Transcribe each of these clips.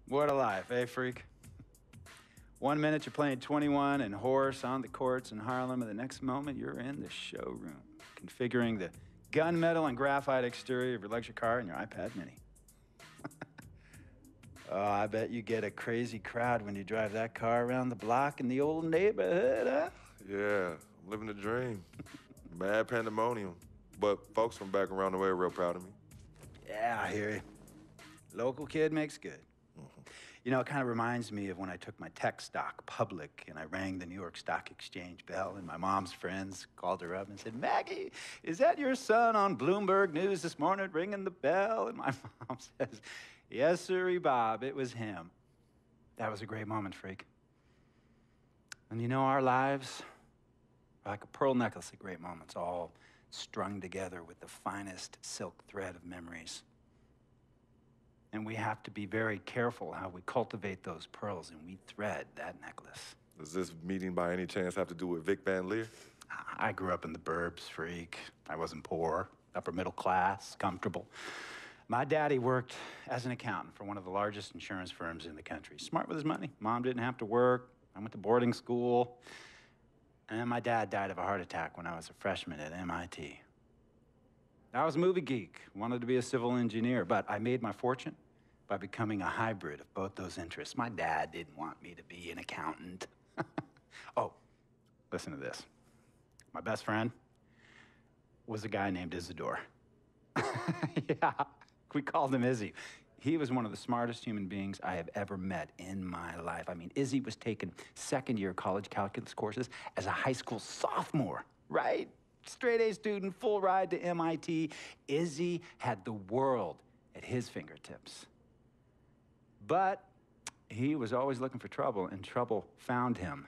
What a life, eh, freak? 1 minute you're playing 21 and horse on the courts in Harlem, and the next moment you're in the showroom, configuring the gunmetal and graphite exterior of your luxury car and your iPad mini. Oh, I bet you get a crazy crowd when you drive that car around the block in the old neighborhood, huh? Yeah, I'm living the dream. Mad pandemonium. But folks from back around the way are real proud of me. Yeah, I hear you. Local kid makes good. You know, it kind of reminds me of when I took my tech stock public and I rang the New York Stock Exchange bell, and my mom's friends called her up and said, "Maggie, is that your son on Bloomberg News this morning ringing the bell?" And my mom says, "Yes, sirree, Bob, it was him." That was a great moment, freak. And you know, our lives are like a pearl necklace of great moments, all strung together with the finest silk thread of memories. And we have to be very careful how we cultivate those pearls and we thread that necklace. Does this meeting by any chance have to do with Vic Van Leer? I grew up in the burbs, freak. I wasn't poor, upper middle class, comfortable. My daddy worked as an accountant for one of the largest insurance firms in the country. Smart with his money. Mom didn't have to work. I went to boarding school. And my dad died of a heart attack when I was a freshman at MIT. I was a movie geek, wanted to be a civil engineer, but I made my fortune by becoming a hybrid of both those interests. My dad didn't want me to be an accountant. Oh, listen to this. My best friend was a guy named Isidore. Yeah, we called him Izzy. He was one of the smartest human beings I have ever met in my life. I mean, Izzy was taking second-year college calculus courses as a high school sophomore, right? Straight-A student, full ride to MIT. Izzy had the world at his fingertips. But he was always looking for trouble, and trouble found him.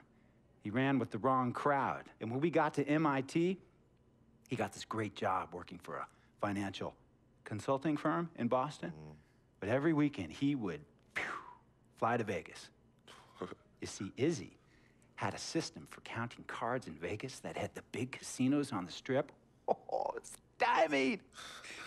He ran with the wrong crowd. And when we got to MIT, he got this great job working for a financial consulting firm in Boston. But every weekend, he would fly to Vegas. You see, Izzy had a system for counting cards in Vegas that had the big casinos on the Strip. Oh, stymied.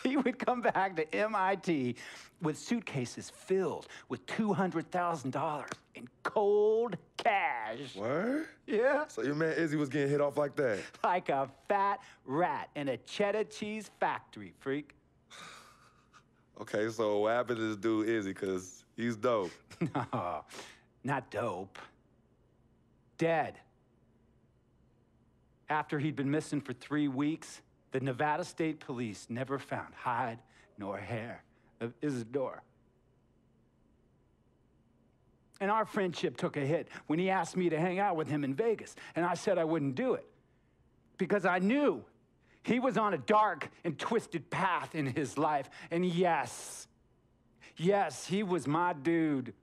He would come back to MIT with suitcases filled with $200,000 in cold cash. What? Yeah. So your man Izzy was getting hit off like that? Like a fat rat in a cheddar cheese factory, freak. Okay, so what happened to this dude Izzy? Because he's dope. No, not dope. Dead. After he'd been missing for 3 weeks, the Nevada State Police never found hide nor hair of Isidore. And our friendship took a hit when he asked me to hang out with him in Vegas, and I said I wouldn't do it because I knew he was on a dark and twisted path in his life. And yes, he was my dude.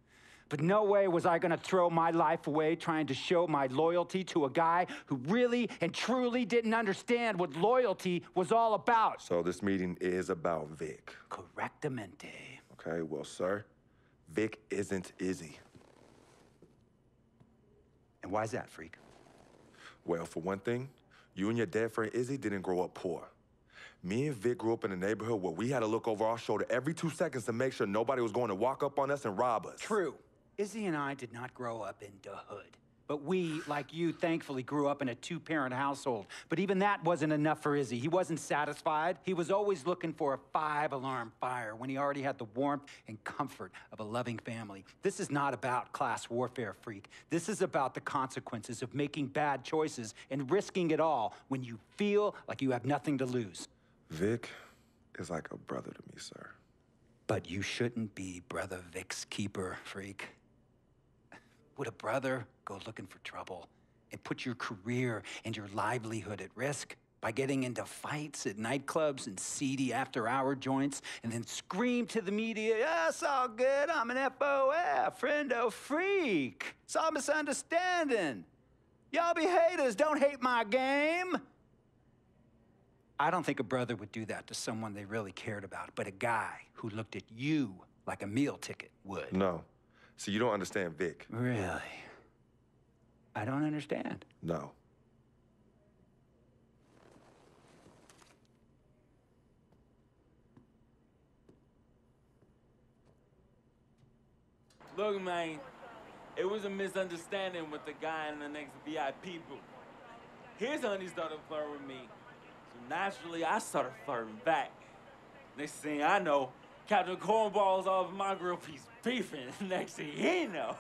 But no way was I gonna throw my life away trying to show my loyalty to a guy who really and truly didn't understand what loyalty was all about. So this meeting is about Vic. Correctamente. Okay, well, sir, Vic isn't Izzy. And why's that, freak? Well, for one thing, you and your dead friend Izzy didn't grow up poor. Me and Vic grew up in a neighborhood where we had to look over our shoulder every 2 seconds to make sure nobody was going to walk up on us and rob us. True. Izzy and I did not grow up in the hood. But we, like you, thankfully grew up in a 2-parent household. But even that wasn't enough for Izzy. He wasn't satisfied. He was always looking for a 5-alarm fire when he already had the warmth and comfort of a loving family. This is not about class warfare, freak. This is about the consequences of making bad choices and risking it all when you feel like you have nothing to lose. Vic is like a brother to me, sir. But you shouldn't be Brother Vic's keeper, freak. Would a brother go looking for trouble and put your career and your livelihood at risk by getting into fights at nightclubs and seedy after-hour joints and then scream to the media, "Yeah, it's all good, I'm an FOF, friendo freak. It's all misunderstanding. Y'all be haters, don't hate my game." I don't think a brother would do that to someone they really cared about, but a guy who looked at you like a meal ticket would. No. See, you don't understand Vic. Really? I don't understand. No. Look, man, it was a misunderstanding with the guy in the next VIP booth. His honey started flirting with me, so naturally I started flirting back. Next thing I know, Captain Cornball's off my grill piece beefing. Next thing he know,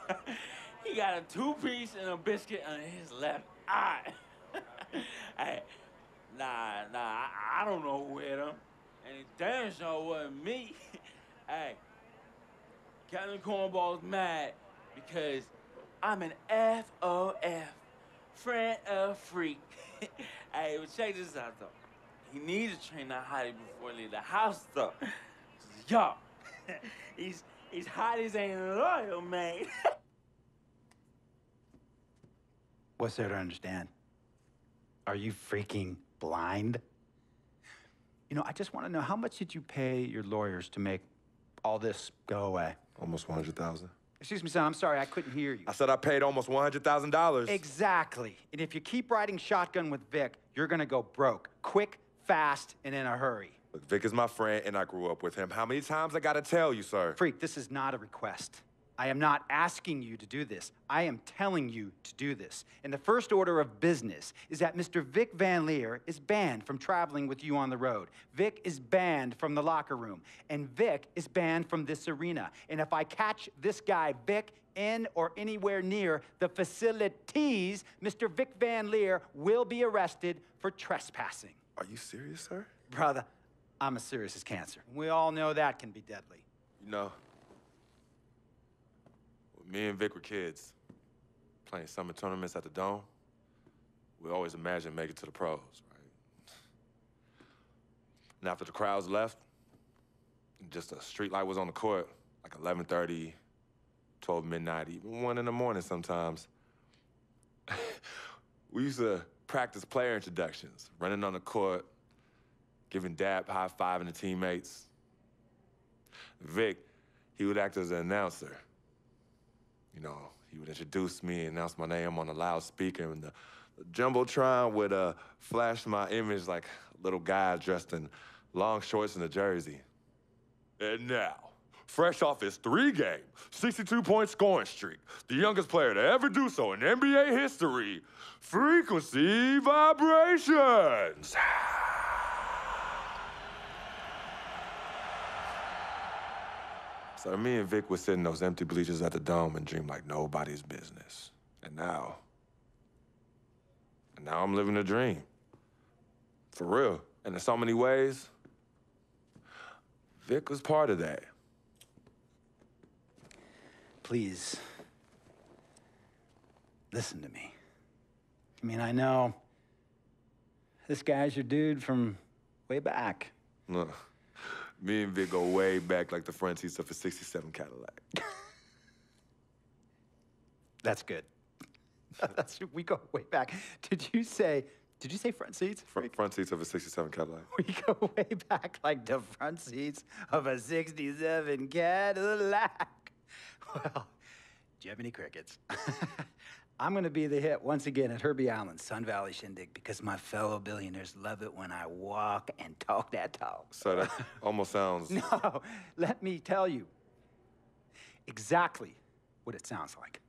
he got a two-piece and a biscuit under his left eye. Hey, I don't know who hit him. And it damn sure wasn't me. Hey, Captain Cornball's mad because I'm an FOF, friend of freak. Hey, but check this out, though. He needs to train that hottie before he leave the house, though. Yo, he's hotties ain't loyal, man. What's there to understand? Are you freaking blind? You know, I just want to know, how much did you pay your lawyers to make all this go away? Almost 100,000. Excuse me, son, I'm sorry, I couldn't hear you. I said I paid almost $100,000. Exactly. And if you keep riding shotgun with Vic, you're gonna go broke. Quick, fast, and in a hurry. Look, Vic is my friend, and I grew up with him. How many times I gotta tell you, sir? Freak, this is not a request. I am not asking you to do this. I am telling you to do this. And the first order of business is that Mr. Vic Van Leer is banned from traveling with you on the road. Vic is banned from the locker room. And Vic is banned from this arena. And if I catch this guy, Vic, in or anywhere near the facilities, Mr. Vic Van Leer will be arrested for trespassing. Are you serious, sir? Brother, I'm as serious as cancer. We all know that can be deadly. You know, when me and Vic were kids, playing summer tournaments at the Dome, we always imagined making it to the pros, right? And after the crowds left, just a street light was on the court, like 11:30, 12 midnight, even 1 in the morning sometimes. We used to practice player introductions, running on the court, giving dap, high-fiving the teammates. Vic, he would act as an announcer. You know, he would introduce me, announce my name on a loudspeaker, and the Jumbotron would flash my image like a little guy dressed in long shorts and a jersey. And now, fresh off his 3-game, 62-point scoring streak, the youngest player to ever do so in NBA history, Frequency Vibrations. So me and Vic would sit in those empty bleachers at the Dome and dream like nobody's business. And now I'm living a dream. For real. And in so many ways, Vic was part of that. Please, listen to me. I mean, I know this guy's your dude from way back. Look, me and Vic go way back like the front seats of a '67 Cadillac. That's good. We go way back. Did you say front seats? Front seats of a '67 Cadillac. We go way back like the front seats of a '67 Cadillac. Well, Jiminy Crickets. I'm gonna be the hit once again at Herbie Allen's Sun Valley Shindig because my fellow billionaires love it when I walk and talk that talk. So that almost sounds... No, let me tell you exactly what it sounds like.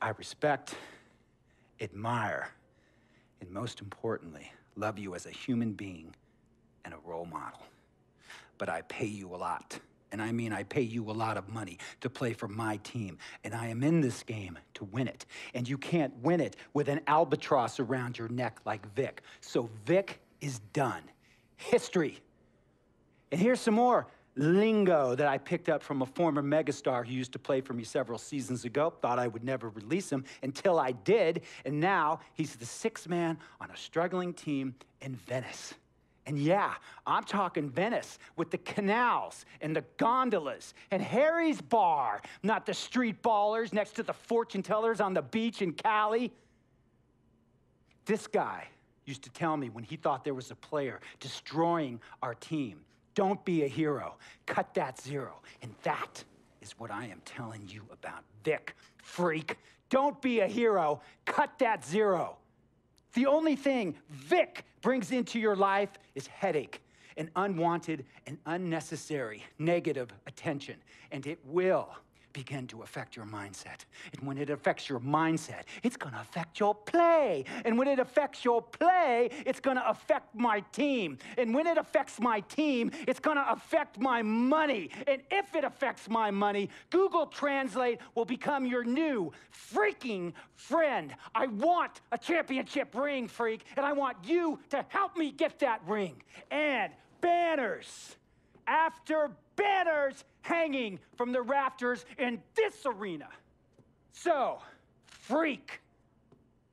I respect, admire, and most importantly, love you as a human being and a role model. But I pay you a lot. And I mean, I pay you a lot of money to play for my team. And I am in this game to win it. And you can't win it with an albatross around your neck like Vic. So Vic is done. History. And here's some more lingo that I picked up from a former megastar who used to play for me several seasons ago. Thought I would never release him until I did. And now he's the 6th man on a struggling team in Venice. And yeah, I'm talking Venice with the canals and the gondolas and Harry's Bar, not the street ballers next to the fortune tellers on the beach in Cali. This guy used to tell me when he thought there was a player destroying our team, don't be a hero, cut that zero. And that is what I am telling you about Vic, freak. Don't be a hero, cut that zero. The only thing Vic brings into your life is headache and unwanted and unnecessary negative attention, and it will begin to affect your mindset. And when it affects your mindset, it's gonna affect your play. And when it affects your play, it's gonna affect my team. And when it affects my team, it's gonna affect my money. And if it affects my money, Google Translate will become your new freaking friend. I want a championship ring, freak, and I want you to help me get that ring. And banners after banners hanging from the rafters in this arena. So, freak,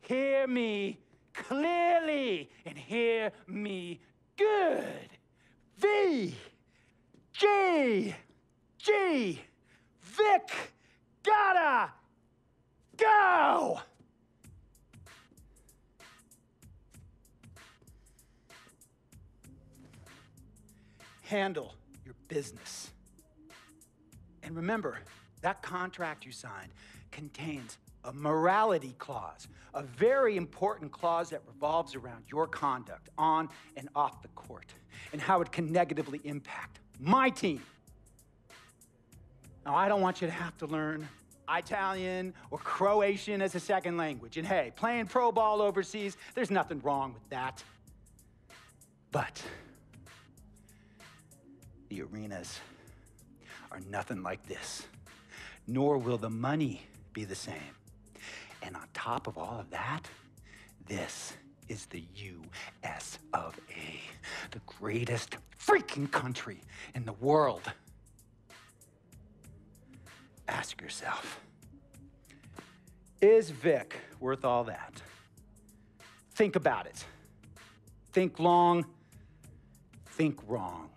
hear me clearly and hear me good. V, G, Vic, gotta go. Handle your business. And remember, that contract you signed contains a morality clause, a very important clause that revolves around your conduct on and off the court, and how it can negatively impact my team. Now, I don't want you to have to learn Italian or Croatian as a second language. And hey, playing pro ball overseas, there's nothing wrong with that. But the arenas are nothing like this, nor will the money be the same. And on top of all of that, this is the US of A, the greatest freaking country in the world. Ask yourself, is Vic worth all that? Think about it. Think long, think wrong.